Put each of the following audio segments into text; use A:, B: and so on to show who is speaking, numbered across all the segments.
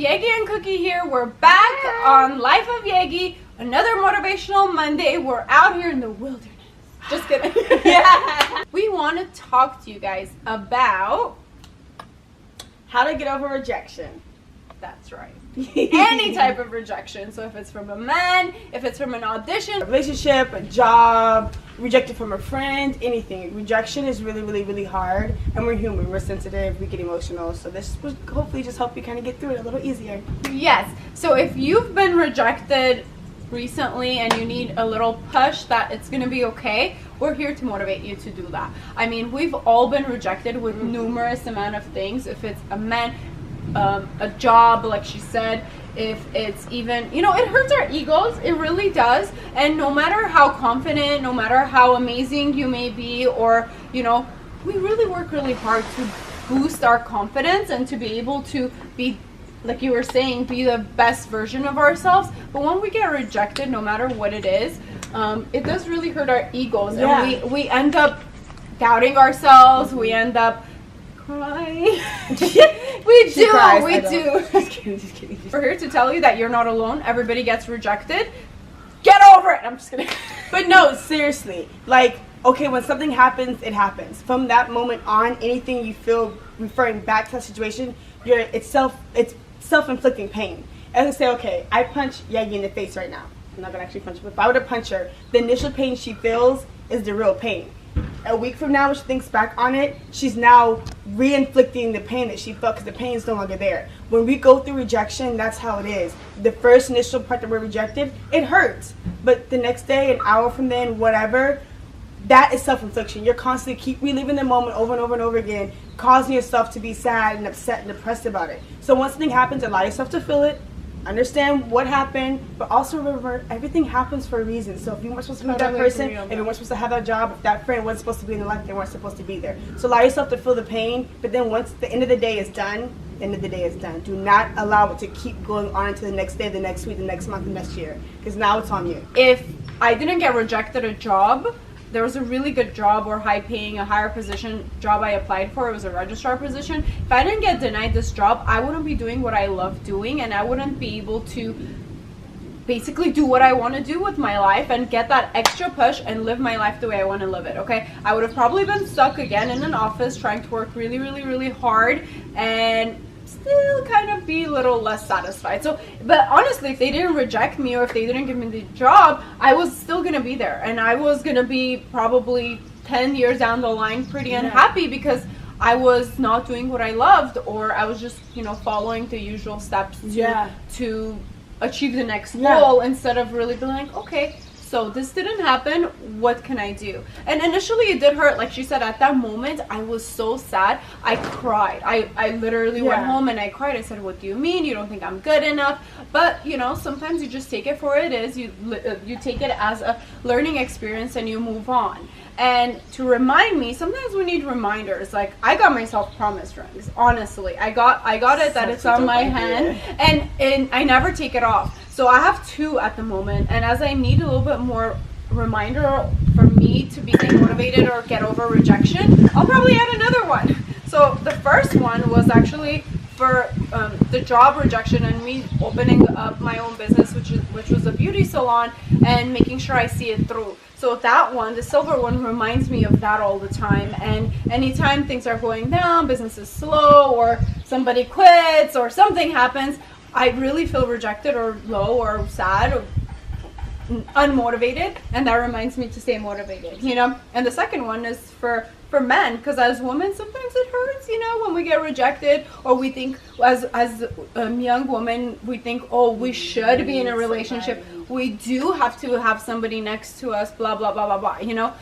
A: Yegi and Cookie here. We're back on Life of Yegi. Another motivational Monday. We're out here in the wilderness. Just kidding. Yeah. We want to talk to you guys about
B: how to get over rejection.
A: That's right. Any type of rejection. So if it's from a man, if it's from an audition,
B: A relationship, a job, rejected from a friend, anything. Rejection is really, really, really hard. And we're human. We're sensitive. We get emotional. So this will hopefully just help you kind of get through it a little easier.
A: yes. So if you've been rejected recently and you need a little push that it's going to be okay, we're here to motivate you to do that. I mean, we've all been rejected with numerous amount of things. If it's a man, a job, like she said, if it's even, it hurts our egos. It really does. And no matter how confident, no matter how amazing you may be, or we really work really hard to boost our confidence and to be able to be, like you were saying, be the best version of ourselves. But when we get rejected, no matter what it is, it does really hurt our egos.
B: Yeah.
A: And we end up doubting ourselves. We end up crying. we do.
B: Just kidding.
A: We're here to tell you that you're not alone. Everybody gets rejected. Get over it. I'm just kidding.
B: But no, seriously. Like, okay, when something happens, it happens. From that moment on, anything you feel referring back to that situation, it's self-inflicting pain. As I say, okay, I punch Yegi in the face right now. I'm not gonna actually punch her, but if I were to punch her, the initial pain she feels is the real pain. A week from now, when she thinks back on it, she's now re-inflicting the pain that she felt because the pain is no longer there. When we go through rejection, that's how it is. The first initial part that we're rejected, it hurts. But the next day, an hour from then, whatever, that is self-infliction. You're constantly keep reliving the moment over and over and over again, causing yourself to be sad and upset and depressed about it. So once something happens, allow yourself to feel it. Understand what happened, but also remember everything happens for a reason. So if you weren't supposed to be that person, if you weren't supposed to have that job, if that friend wasn't supposed to be in the life, they weren't supposed to be there. So allow yourself to feel the pain, but then once the end of the day is done, Do not allow it to keep going on into the next day, the next week, the next month, the next year, because now it's on you.
A: If I didn't get rejected a job, there was a really good job or high-paying, a higher position job I applied for. It was a registrar position. If I didn't get denied this job, I wouldn't be doing what I love doing, and I wouldn't be able to basically do what I want to do with my life and get that extra push and live my life the way I want to live it, okay? I would have probably been stuck again in an office trying to work really, really, really hard and still kind of be a little less satisfied. So, but honestly, if they didn't reject me or if they didn't give me the job, I was still gonna be there, and I was gonna be probably 10 years down the line pretty unhappy because I was not doing what I loved, or I was just following the usual steps to achieve the next goal instead of really being like, okay, so this didn't happen, what can I do? And initially it did hurt. Like she said, at that moment I was so sad. I cried. I literally went home and I cried. I said, what do you mean? You don't think I'm good enough? But sometimes you just take it for it is. You take it as a learning experience and you move on. And to remind me, sometimes we need reminders. Like, I got myself promise rings. Honestly, I got it that it's on my hand, and I never take it off. So I have 2 at the moment, and as I need a little bit more reminder for me to be motivated or get over rejection, I'll probably add another one. So the first one was actually for the job rejection and me opening up my own business, which was a beauty salon, and making sure I see it through. So that one, the silver one, reminds me of that all the time. And anytime things are going down, business is slow, or somebody quits, or something happens, I really feel rejected or low or sad or unmotivated, and that reminds me to stay motivated. And the second one is for men, because as women sometimes it hurts, when we get rejected, or we think as young women, we think, oh, we should be in a relationship, we do have to have somebody next to us, blah blah blah blah blah.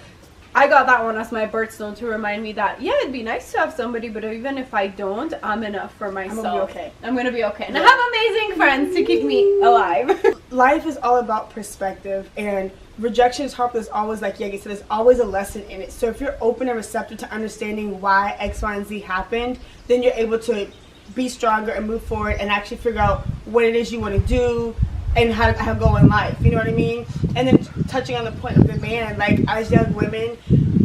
A: I got that one as my birthstone to remind me that it'd be nice to have somebody, but even if I don't, I'm enough for myself. I'm gonna be okay. And I have amazing friends to keep me alive.
B: Life is all about perspective, and rejection is hard, but there's always, like Yegi said, there's always a lesson in it. So if you're open and receptive to understanding why X, Y, and Z happened, then you're able to be stronger and move forward and actually figure out what it is you want to do and how to go in life. You know what I mean? And then touching on the point of the man, like as young women,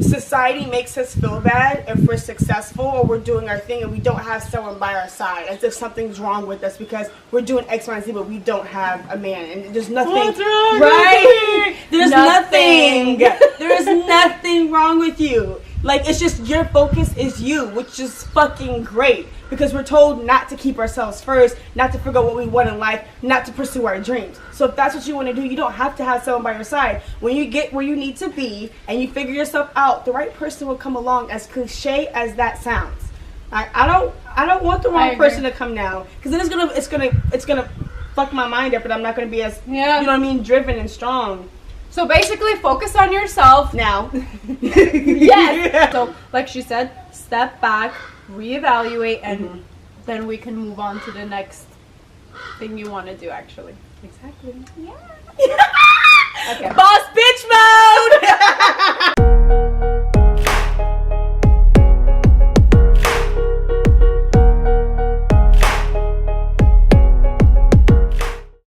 B: society makes us feel bad if we're successful or we're doing our thing and we don't have someone by our side, as if something's wrong with us because we're doing X, Y, and Z, but we don't have a man, and there's nothing
A: What's wrong
B: right.
A: with
B: There's
A: Nothing.
B: there is nothing wrong with you. Like, it's just your focus is you, which is fucking great. Because we're told not to keep ourselves first, not to figure out what we want in life, not to pursue our dreams. So if that's what you want to do, you don't have to have someone by your side. When you get where you need to be and you figure yourself out, the right person will come along, as cliche as that sounds. I don't want the wrong person to come now, because then it's gonna fuck my mind up, and I'm not gonna be as you know what I mean, driven and strong.
A: So basically, focus on yourself
B: Now.
A: Yes. So, like she said, step back, reevaluate, and then we can move on to the next thing you want to do, actually.
B: Exactly.
A: Yeah. Okay.
B: Boss bitch mode!